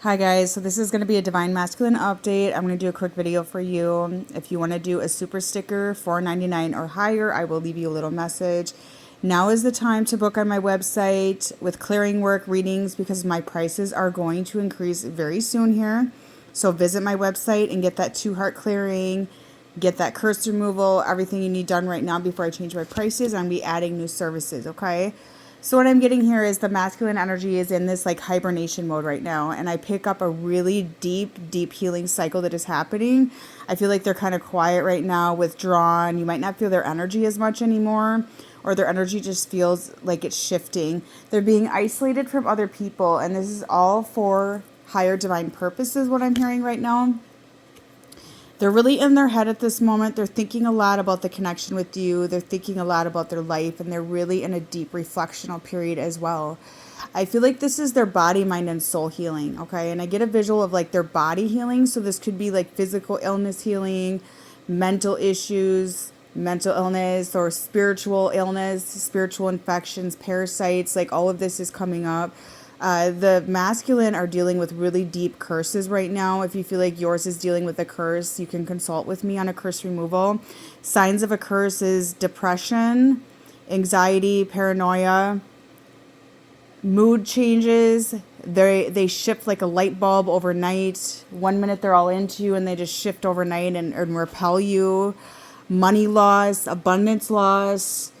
Hi guys, so this is going to be a Divine Masculine update. I'm going to do a quick video for you. If you want to do a super sticker, $4.99 or higher, I will leave you a little message. Now is the time to book on my website with clearing work readings because my prices are going to increase very soon here. So visit my website and get that 2-heart clearing, get that curse removal, everything you need done right now before I change my prices. I'm going to be adding new services, okay? So what I'm getting here is the masculine energy is in this like hibernation mode right now, and I pick up a really deep healing cycle that is happening. I feel like they're kind of quiet right now, withdrawn. You might not feel their energy as much anymore, or their energy just feels like it's shifting. They're being isolated from other people, and this is all for higher divine purposes, what I'm hearing right now. They're really in their head at this moment. They're thinking a lot about the connection with you. They're thinking a lot about their life, and they're really in a deep reflectional period as well. I feel like this is their body, mind, and soul healing, okay? And I get a visual of like their body healing. So this could be like physical illness healing, mental issues, mental illness, or spiritual illness, spiritual infections, parasites. Like all of this is coming up. The masculine are dealing with really deep curses right now. If you feel like yours is dealing with a curse, you can consult with me on a curse removal. Signs of a curse is depression, anxiety, paranoia, mood changes. They shift like a light bulb overnight. 1 minute they're all into you and they just shift overnight and repel you. Money loss, abundance loss,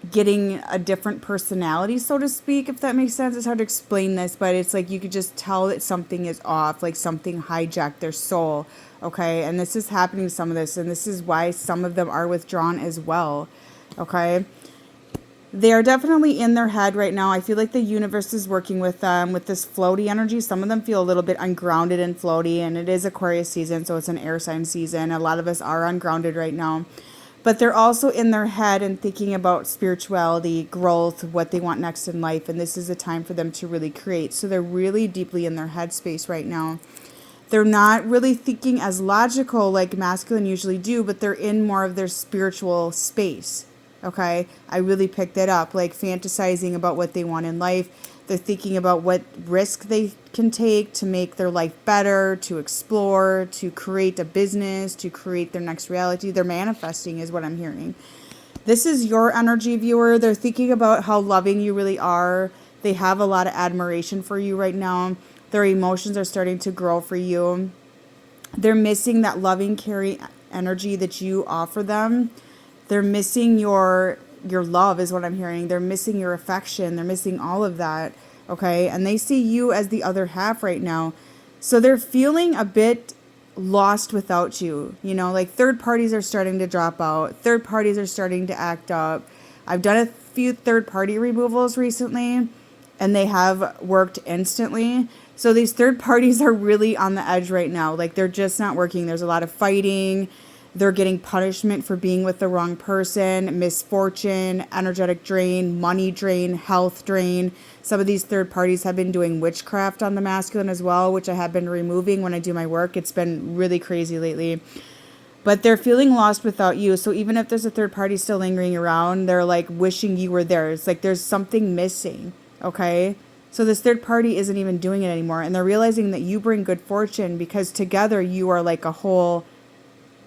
getting a different personality, so to speak, if that makes sense. It's hard to explain this, but it's like you could just tell that something is off, like something hijacked their soul, okay? And this is happening to some of this, and this is why some of them are withdrawn as well, okay? They are definitely in their head right now. I feel like the universe is working with them with this floaty energy. Some of them feel a little bit ungrounded and floaty, and it is Aquarius season, so it's an air sign season. A lot of us are ungrounded right now. But they're also in their head and thinking about spirituality, growth, what they want next in life. And this is a time for them to really create. So they're really deeply in their headspace right now. They're not really thinking as logical like masculine usually do, but they're in more of their spiritual space. Okay? I really picked that up, like fantasizing about what they want in life. They're thinking about what risk they can take to make their life better, to explore, to create a business, to create their next reality. They're manifesting is what I'm hearing. This is your energy, viewer. They're thinking about how loving you really are. They have a lot of admiration for you right now. Their emotions are starting to grow for you. They're missing that loving, caring energy that you offer them. They're missing your love is what I'm hearing. They're missing your affection. They're missing all of that, okay? And they see you as the other half right now. So they're feeling a bit lost without you. You know, like third parties are starting to drop out. Third parties are starting to act up. I've done a few third party removals recently, and they have worked instantly. So these third parties are really on the edge right now. Like they're just not working. There's a lot of fighting. They're getting punishment for being with the wrong person, misfortune, energetic drain, money drain, health drain. Some of these third parties have been doing witchcraft on the masculine as well, which I have been removing when I do my work. It's been really crazy lately. But they're feeling lost without you. So even if there's a third party still lingering around, they're like wishing you were there. It's like there's something missing, okay? So this third party isn't even doing it anymore. And they're realizing that you bring good fortune because together you are like a whole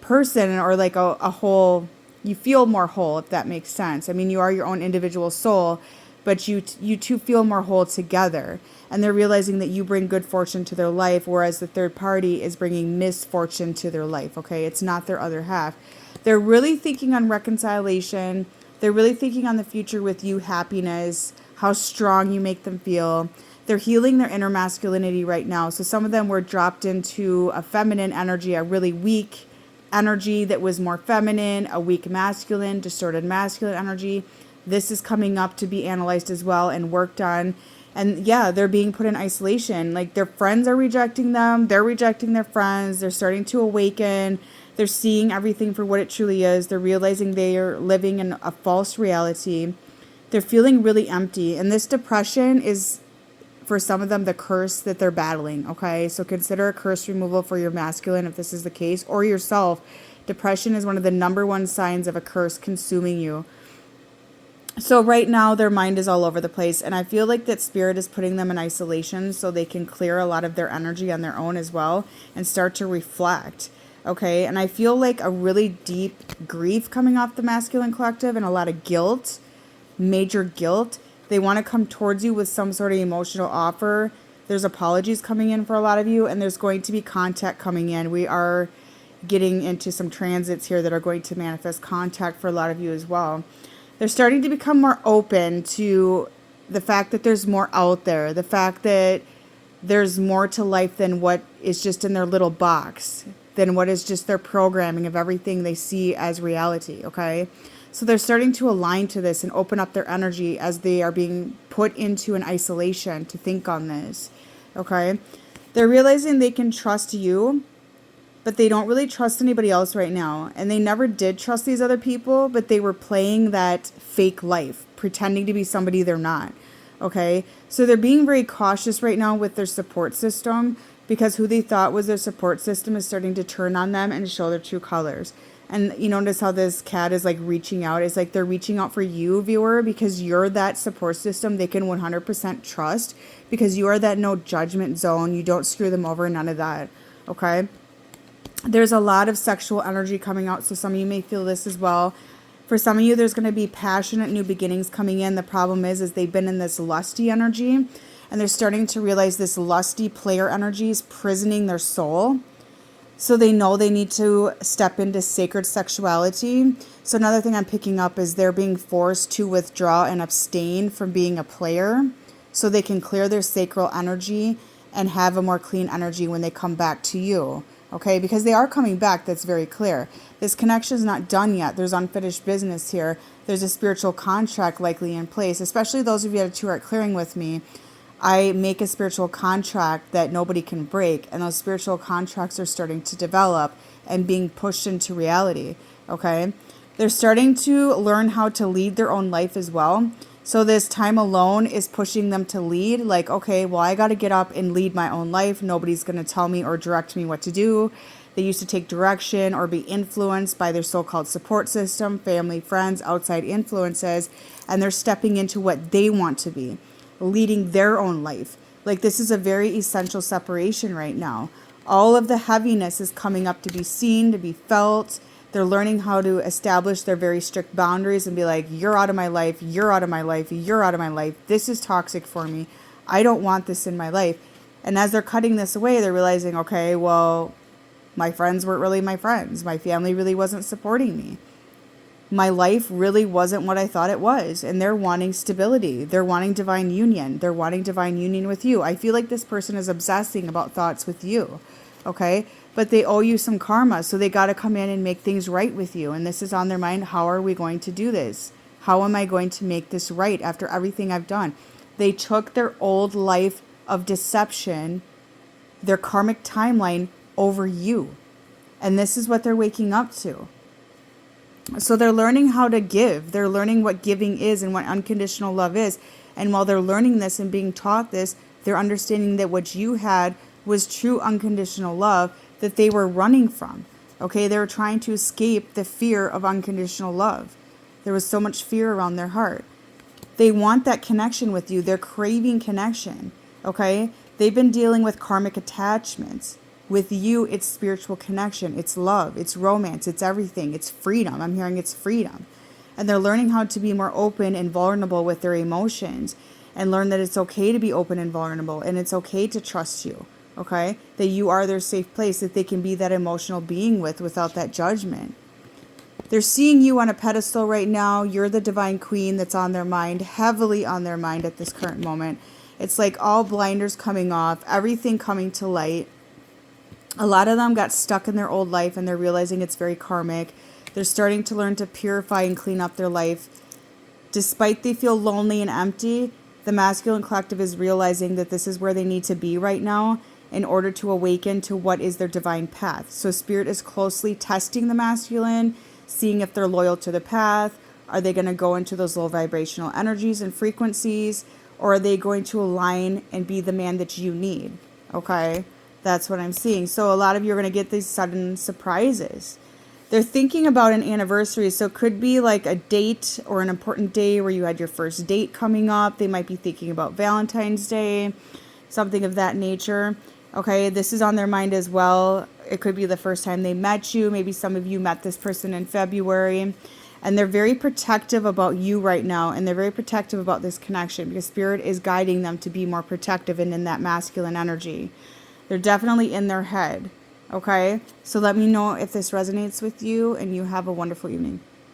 person, or like a whole, you feel more whole, if that makes sense. I mean, you are your own individual soul, but you two feel more whole together. And they're realizing that you bring good fortune to their life, whereas the third party is bringing misfortune to their life, okay? It's not their other half. They're really thinking on reconciliation. They're really thinking on the future with you, happiness, how strong you make them feel. They're healing their inner masculinity right now. So some of them were dropped into a feminine energy, a really weak energy that was more feminine, a weak masculine, distorted masculine energy. This is coming up to be analyzed as well and worked on. And yeah, they're being put in isolation. Like their friends are rejecting them. They're rejecting their friends. They're starting to awaken. They're seeing everything for what it truly is. They're realizing they are living in a false reality. They're feeling really empty. And this depression is, for some of them, the curse that they're battling, okay? So consider a curse removal for your masculine if this is the case, or yourself. Depression is one of the number one signs of a curse consuming you. So right now their mind is all over the place, and I feel like that spirit is putting them in isolation so they can clear a lot of their energy on their own as well and start to reflect. Okay, and I feel like a really deep grief coming off the masculine collective and a lot of guilt, major guilt. They want to come towards you with some sort of emotional offer. There's apologies coming in for a lot of you, and there's going to be contact coming in. We are getting into some transits here that are going to manifest contact for a lot of you as well. They're starting to become more open to the fact that there's more out there, the fact that there's more to life than what is just in their little box, than what is just their programming of everything they see as reality, okay? So they're starting to align to this and open up their energy as they are being put into an isolation to think on this, okay? They're realizing they can trust you, but they don't really trust anybody else right now. And they never did trust these other people, but they were playing that fake life, pretending to be somebody they're not. Okay? So they're being very cautious right now with their support system because who they thought was their support system is starting to turn on them and show their true colors. And you notice how this cat is like reaching out. It's like they're reaching out for you, viewer, because you're that support system they can 100% trust because you are that no judgment zone. You don't screw them over, none of that. Okay? There's a lot of sexual energy coming out, so some of you may feel this as well. For some of you, there's going to be passionate new beginnings coming in. The problem is they've been in this lusty energy, and they're starting to realize this lusty player energy is prisoning their soul. So they know they need to step into sacred sexuality. So another thing I'm picking up is they're being forced to withdraw and abstain from being a player so they can clear their sacral energy and have a more clean energy when they come back to you. Okay, because they are coming back, that's very clear. This connection is not done yet. There's unfinished business here. There's a spiritual contract likely in place, especially those of you that are 2-heart clearing with me. I make a spiritual contract that nobody can break, and those spiritual contracts are starting to develop and being pushed into reality, okay? They're starting to learn how to lead their own life as well. So this time alone is pushing them to lead, like, okay, well, I got to get up and lead my own life. Nobody's going to tell me or direct me what to do. They used to take direction or be influenced by their so-called support system, family, friends, outside influences, and they're stepping into what they want to be, leading their own life. Like, this is a very essential separation right now. All of the heaviness is coming up to be seen, to be felt. They're learning how to establish their very strict boundaries and be like, you're out of my life, you're out of my life, you're out of my life. This is toxic for me. I don't want this in my life. And as they're cutting this away, they're realizing, okay, well, my friends weren't really my friends. My family really wasn't supporting me. My life really wasn't what I thought it was. And they're wanting stability. They're wanting divine union. They're wanting divine union with you. I feel like this person is obsessing about thoughts with you. Okay? But they owe you some karma, so they got to come in and make things right with you. And this is on their mind. How are we going to do this? How am I going to make this right after everything I've done? They took their old life of deception, their karmic timeline, over you. And this is what they're waking up to. So they're learning how to give. They're learning what giving is and what unconditional love is. And while they're learning this and being taught this, they're understanding that what you had was true unconditional love that they were running from. Okay, they were trying to escape the fear of unconditional love. There was so much fear around their heart. They want that connection with you. They're craving connection. Okay, they've been dealing with karmic attachments. With you, it's spiritual connection. It's love. It's romance. It's everything. It's freedom. I'm hearing it's freedom. And they're learning how to be more open and vulnerable with their emotions and learn that it's okay to be open and vulnerable and it's okay to trust you. Okay? That you are their safe place, that they can be that emotional being with without that judgment. They're seeing you on a pedestal right now. You're the divine queen that's on their mind, heavily on their mind at this current moment. It's like all blinders coming off, everything coming to light. A lot of them got stuck in their old life and they're realizing it's very karmic. They're starting to learn to purify and clean up their life. Despite they feel lonely and empty, the masculine collective is realizing that this is where they need to be right now in order to awaken to what is their divine path. So spirit is closely testing the masculine, seeing if they're loyal to the path. Are they going to go into those low vibrational energies and frequencies? Or are they going to align and be the man that you need? Okay? That's what I'm seeing. So a lot of you are going to get these sudden surprises. They're thinking about an anniversary. So it could be like a date or an important day where you had your first date coming up. They might be thinking about Valentine's Day, something of that nature. Okay, this is on their mind as well. It could be the first time they met you. Maybe some of you met this person in February. And they're very protective about you right now. And they're very protective about this connection because Spirit is guiding them to be more protective and in that masculine energy. They're definitely in their head. Okay? So let me know if this resonates with you, and you have a wonderful evening.